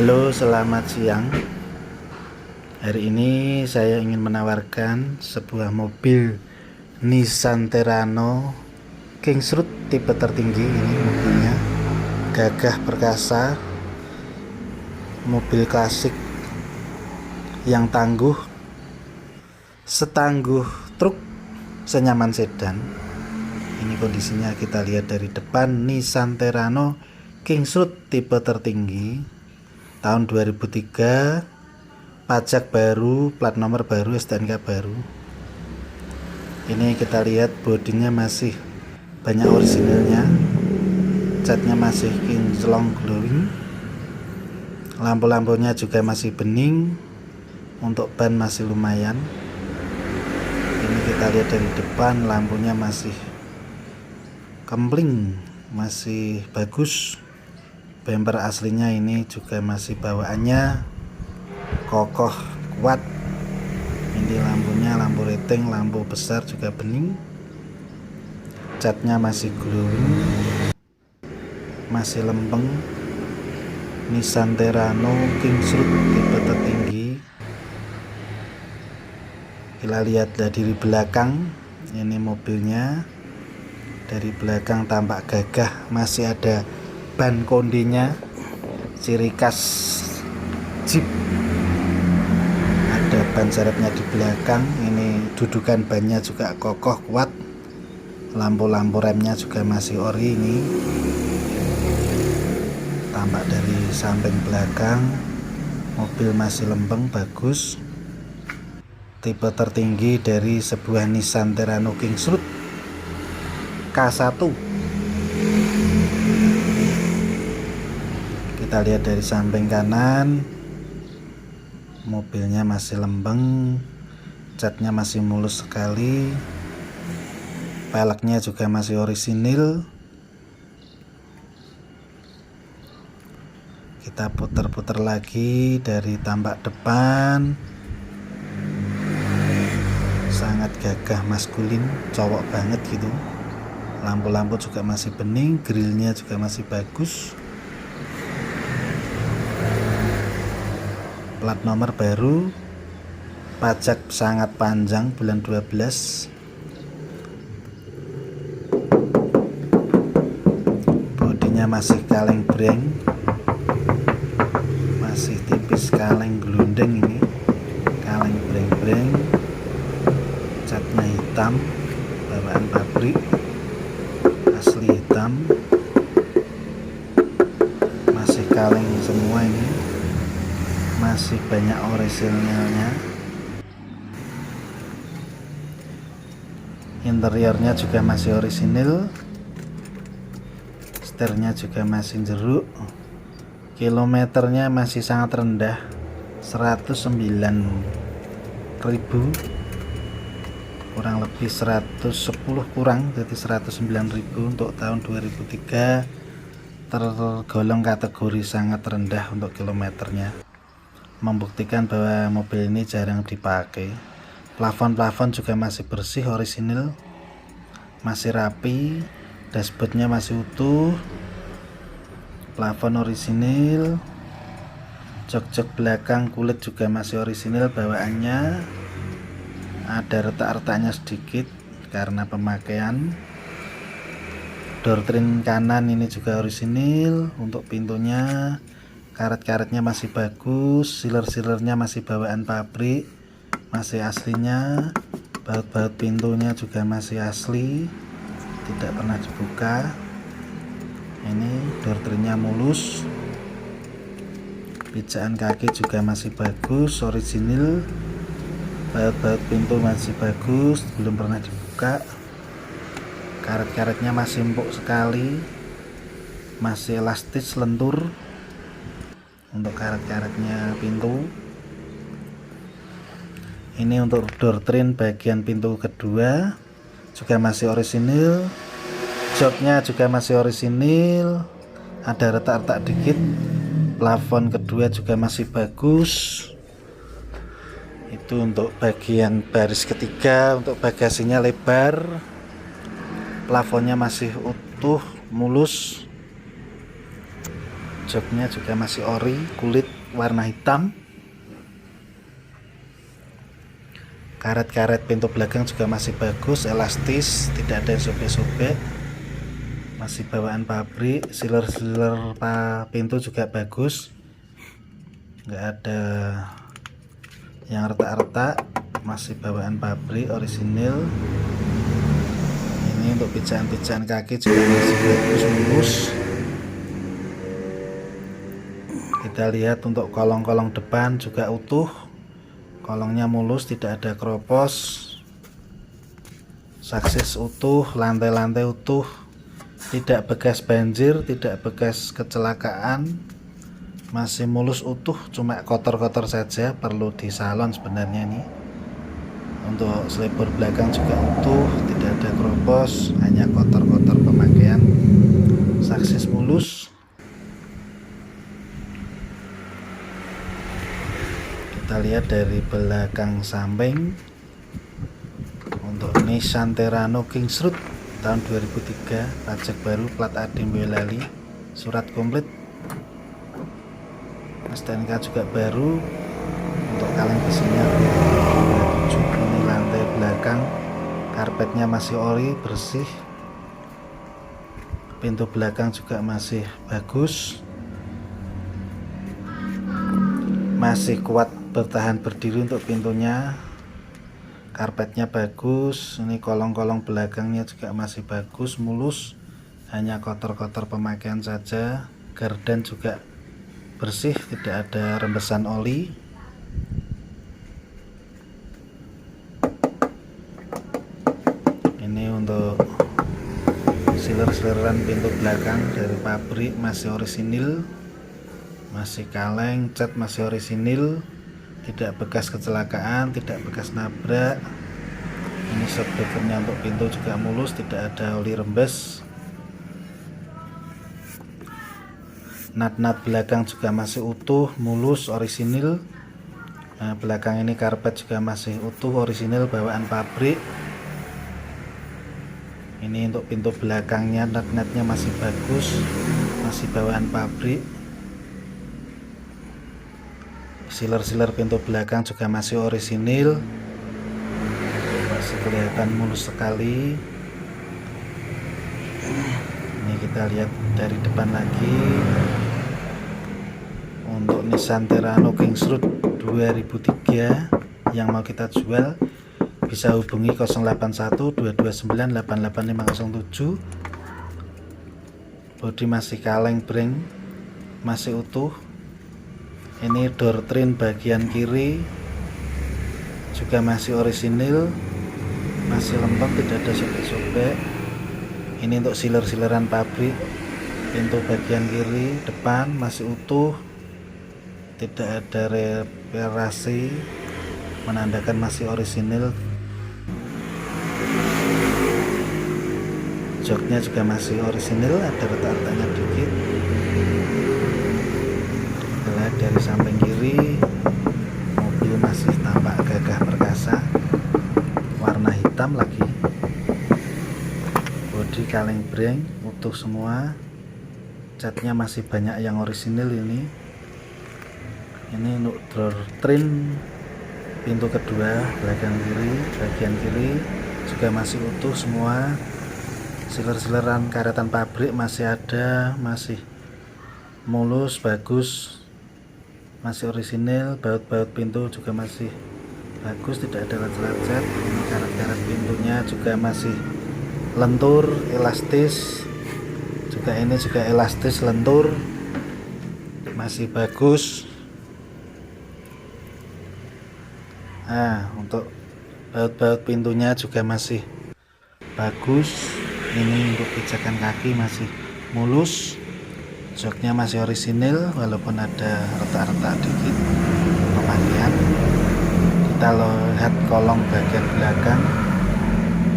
Halo, selamat siang. Hari ini saya ingin menawarkan sebuah mobil Nissan Terrano Kingsroad tipe tertinggi. Ini mobilnya gagah perkasa, mobil klasik yang tangguh, setangguh truk, senyaman sedan. Ini kondisinya kita lihat dari depan. Nissan Terrano Kingsroad tipe tertinggi tahun 2003, pajak baru, plat nomor baru, STNK baru. Ini kita lihat bodinya masih banyak orisinilnya, catnya masih kinclong glowing, lampu-lampunya juga masih bening, untuk ban masih lumayan. Ini kita lihat dari depan, lampunya masih kempling, masih bagus. Bumper aslinya ini juga masih bawaannya kokoh, kuat. Ini lampunya lampu rating, lampu besar juga bening, catnya masih glowing, masih lempeng. Nissan Terrano Kingsroad tipe tertinggi. Kita lihat dari belakang, ini mobilnya dari belakang tampak gagah, masih ada ban kondinya, ciri khas Jeep. Ada ban serepnya di belakang. Ini dudukan bannya juga kokoh, kuat. Lampu-lampu remnya juga masih ori. Ini tampak dari samping belakang, mobil masih lempeng, bagus. Tipe tertinggi dari sebuah Nissan Terrano Kingsroad K1. Kita lihat dari samping kanan, mobilnya masih lempeng, catnya masih mulus sekali, peleknya juga masih orisinil. Kita putar-putar lagi dari tampak depan, sangat gagah, maskulin, cowok banget gitu. Lampu-lampu juga masih bening, grillnya juga masih bagus. Plat nomor baru, pajak sangat panjang, bulan 12. Bodinya masih kaleng breng, masih tipis kaleng gelundeng. Ini kaleng breng-breng, catnya hitam, bawaan pabrik, asli hitam, masih kaleng semua. Ini masih banyak orisinilnya. Interiornya juga masih orisinil, setirnya juga masih jeruk. Kilometernya masih sangat rendah, 109.000, kurang lebih 110 kurang, jadi 109.000 untuk tahun 2003. Tergolong kategori sangat rendah untuk kilometernya, membuktikan bahwa mobil ini jarang dipakai. Plafon juga masih bersih, orisinil, masih rapi. Dashboardnya masih utuh, plafon orisinil, jok-jok belakang kulit juga masih orisinil bawaannya. Ada retak-retaknya sedikit karena pemakaian. Door trim kanan ini juga orisinil. Untuk pintunya, karet-karetnya masih bagus, sealer-sealernya masih bawaan pabrik, masih aslinya. Baut-baut pintunya juga masih asli, tidak pernah dibuka. Ini door trimnya mulus, pijakan kaki juga masih bagus, orisinil. Baut-baut pintu masih bagus, belum pernah dibuka. Karet-karetnya masih empuk sekali, masih elastis, lentur. Untuk karet-karetnya pintu. Ini untuk door trim bagian pintu kedua juga masih orisinil, joknya juga masih orisinil, ada retak-retak dikit. Plafon kedua juga masih bagus. Itu untuk bagian baris ketiga. Untuk bagasinya lebar, plafonnya masih utuh, mulus. Joknya juga masih ori, kulit warna hitam. Karet-karet pintu belakang juga masih bagus, elastis, tidak ada yang sobek-sobek, masih bawaan pabrik. Sealer-sealer pintu juga bagus, nggak ada yang retak-retak, masih bawaan pabrik, orisinil. Ini untuk pijaan-pijaan kaki juga masih bagus, mulus. Kita lihat untuk kolong-kolong depan juga utuh, kolongnya mulus, tidak ada keropos. Saksis utuh, lantai-lantai utuh, tidak bekas banjir, tidak bekas kecelakaan, masih mulus utuh, cuma kotor-kotor saja, perlu di salon sebenarnya ini. Untuk selipur belakang juga utuh, tidak ada keropos, hanya kotor-kotor pemakaian. Saksis mulus. Kita lihat dari belakang samping. Untuk Nissan Terrano Kingsroot tahun 2003, pajak baru, plat AD Boyolali, surat komplit, STNK juga baru. Untuk kaleng besinya 27. Ini lantai belakang, karpetnya masih ori, bersih. Pintu belakang juga masih bagus, masih kuat bertahan berdiri untuk pintunya. Karpetnya bagus. Ini kolong-kolong belakangnya juga masih bagus, mulus, hanya kotor-kotor pemakaian saja. Gardan juga bersih, tidak ada rembesan oli. Ini untuk sealer-sealeran pintu belakang dari pabrik, masih orisinil, masih kaleng, cat masih orisinil, tidak bekas kecelakaan, tidak bekas nabrak. Ini shockbreakernya untuk pintu juga mulus, tidak ada oli rembes. Nat-nat belakang juga masih utuh, mulus, orisinil. Nah, belakang ini karpet juga masih utuh, orisinil, bawaan pabrik. Ini untuk pintu belakangnya, nat-natnya masih bagus, masih bawaan pabrik. Sealer-sealer pintu belakang juga masih orisinil, masih kelihatan mulus sekali. Ini kita lihat dari depan lagi. Untuk Nissan Terrano Kingsroot 2003 yang mau kita jual, bisa hubungi 081 229 88507. Bodi masih kaleng breng, masih utuh. Ini door trim bagian kiri juga masih orisinil, masih lembab, tidak ada sobek-sobek. Ini untuk sealer-sealeran pabrik. Pintu bagian kiri depan masih utuh, tidak ada reparasi, menandakan masih orisinil. Joknya juga masih orisinil, ada retak-retaknya dikit. Dari samping kiri, mobil masih tampak gagah perkasa, warna hitam lagi. Bodi kaleng breng utuh semua, catnya masih banyak yang orisinil. Ini untuk door trim pintu kedua belakang kiri, bagian kiri juga masih utuh semua. Sealer-sealeran karetan pabrik masih ada, masih mulus, bagus, masih orisinil. Baut-baut pintu juga masih bagus, tidak ada lecet-lecet. Ini karet-karet pintunya juga masih lentur, elastis. Juga ini juga elastis, lentur, masih bagus. Nah, untuk baut-baut pintunya juga masih bagus. Ini untuk pijakan kaki masih mulus. Joknya masih orisinil walaupun ada retak-retak dikit pemakaian. Kita lihat kolong bagian belakang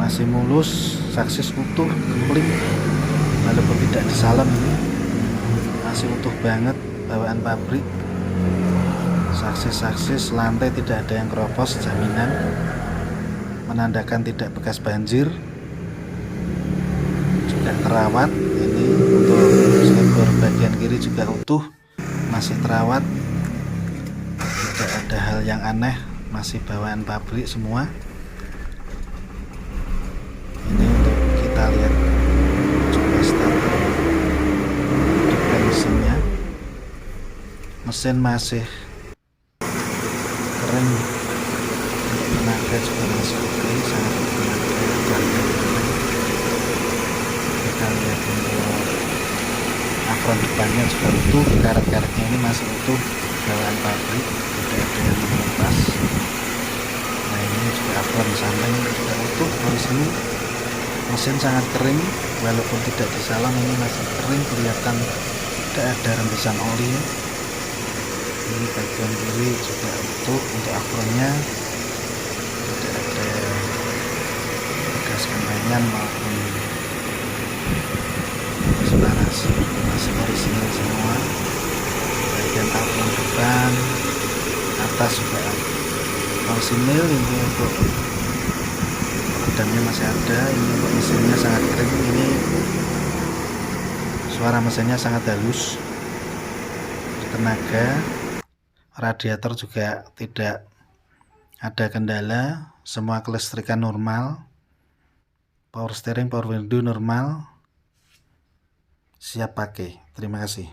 masih mulus, saksis utuh, kempling, walaupun tidak di salon. Ini masih utuh banget, bawaan pabrik. Saksis lantai tidak ada yang keropos, jaminan, menandakan tidak bekas banjir, juga terawat. Ini untuk Gor bagian kiri juga utuh, masih terawat, tidak ada hal yang aneh, masih bawaan pabrik semua. Ini untuk kita lihat coba starter depan mesinnya. Mesin masih kering, tenaga juga masih oke, sangat bertenaga. Kita lihat untuk apron depannya juga utuh, karet-karetnya ini masih utuh, bawaan pabrik, tidak ada yang lepas. Nah ini juga apron samping juga utuh, orisinil. Mesin sangat kering, walaupun tidak disalam ini masih kering, kelihatan tidak ada rembesan oli. Ini bagian kiri juga utuh, untuk apronnya tidak ada bekas kenangan maupun separasi, masih orisinil semua. Bagian apron depan, atas juga orisinil. Ini untuk redamnya masih ada. Ini untuk mesinnya sangat kering, ini suara mesinnya sangat halus, bertenaga. Radiator juga tidak ada kendala, semua kelistrikan normal, power steering, power window normal, siap pakai. Terima kasih.